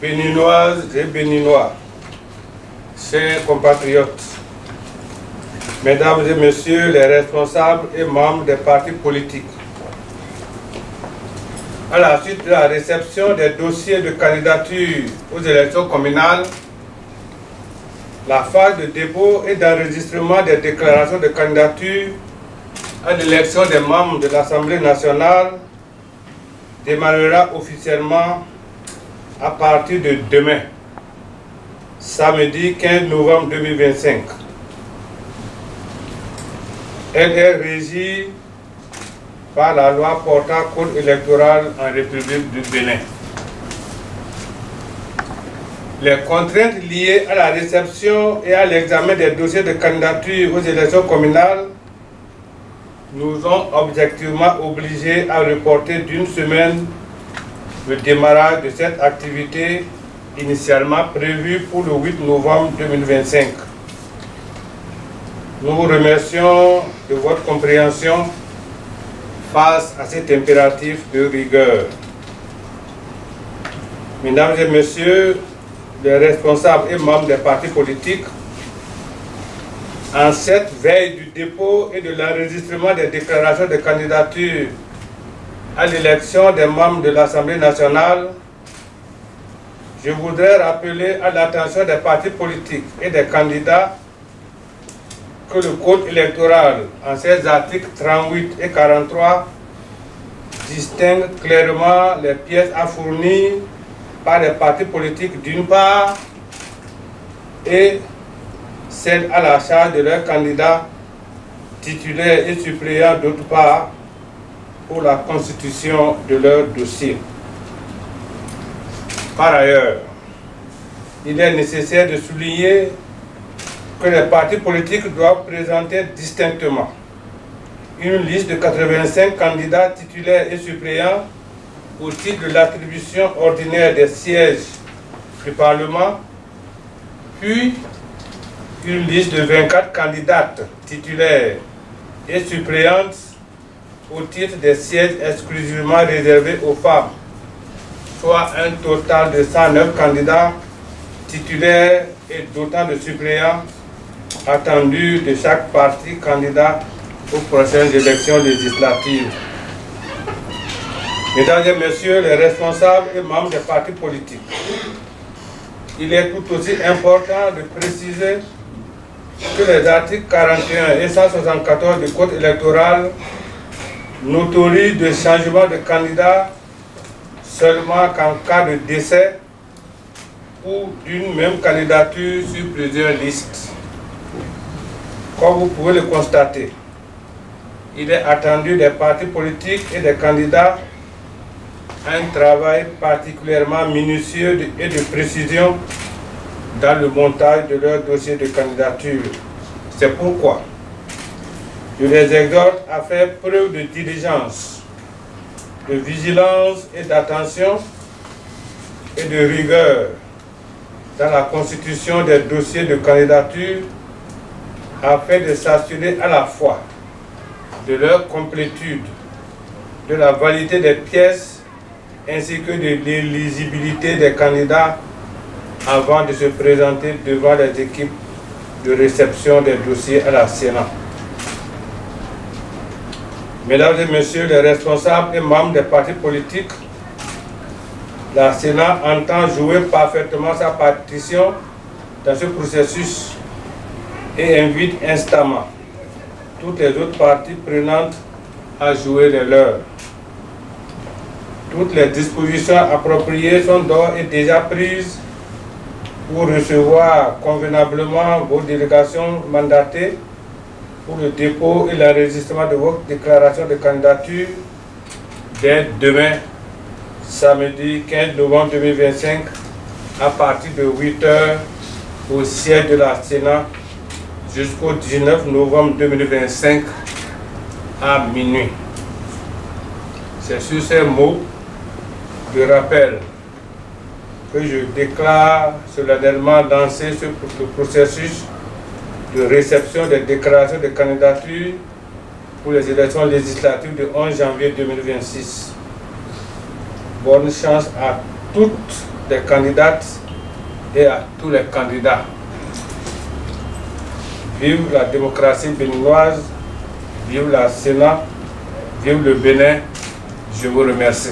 Béninoises et Béninois, chers compatriotes, Mesdames et Messieurs les responsables et membres des partis politiques, à la suite de la réception des dossiers de candidature aux élections communales, la phase de dépôt et d'enregistrement des déclarations de candidature à l'élection des membres de l'Assemblée nationale démarrera officiellement à partir de demain, samedi 15 novembre 2025. Elle est régie par la loi portant code électoral en République du Bénin. Les contraintes liées à la réception et à l'examen des dossiers de candidature aux élections communales nous ont objectivement obligés à reporter d'une semaine le démarrage de cette activité initialement prévue pour le 8 novembre 2025. Nous vous remercions de votre compréhension face à cet impératif de rigueur. Mesdames et Messieurs les responsables et membres des partis politiques, en cette veille du dépôt et de l'enregistrement des déclarations de candidature à l'élection des membres de l'Assemblée nationale, je voudrais rappeler à l'attention des partis politiques et des candidats que le Code électoral, en ses articles 38 et 43, distingue clairement les pièces à fournir par les partis politiques d'une part et celles à la charge de leurs candidats titulaires et suppléants d'autre part pour la constitution de leur dossier. Par ailleurs, il est nécessaire de souligner que les partis politiques doivent présenter distinctement une liste de 85 candidats titulaires et suppléants au titre de l'attribution ordinaire des sièges du Parlement, puis une liste de 24 candidates titulaires et suppléantes au titre des sièges exclusivement réservés aux femmes, soit un total de 109 candidats titulaires et d'autant de suppléants attendus de chaque parti candidat aux prochaines élections législatives. Mesdames et Messieurs les responsables et membres des partis politiques, il est tout aussi important de préciser que les articles 41 et 174 du Code électoral n'autorisent de changement de candidat seulement qu'en cas de décès ou d'une même candidature sur plusieurs listes. Comme vous pouvez le constater, il est attendu des partis politiques et des candidats un travail particulièrement minutieux et de précision dans le montage de leur dossier de candidature. C'est pourquoi je les exhorte à faire preuve de diligence, de vigilance et d'attention et de rigueur dans la constitution des dossiers de candidature afin de s'assurer à la fois de leur complétude, de la validité des pièces ainsi que de l'éligibilité des candidats avant de se présenter devant les équipes de réception des dossiers à la Sénat. Mesdames et Messieurs les responsables et membres des partis politiques, la Sénat entend jouer parfaitement sa partition dans ce processus et invite instamment toutes les autres parties prenantes à jouer les leurs. Toutes les dispositions appropriées sont d'ores et déjà prises pour recevoir convenablement vos délégations mandatées pour le dépôt et l'enregistrement de votre déclaration de candidature dès demain, samedi 15 novembre 2025, à partir de 8 h au siège de la Sénat jusqu'au 19 novembre 2025 à minuit. C'est sur ces mots de rappel que je déclare solennellement lancer ce processus de réception des déclarations de candidature pour les élections législatives du 11 janvier 2026. Bonne chance à toutes des candidates et à tous les candidats. Vive la démocratie béninoise, vive la Sénat, vive le Bénin. Je vous remercie.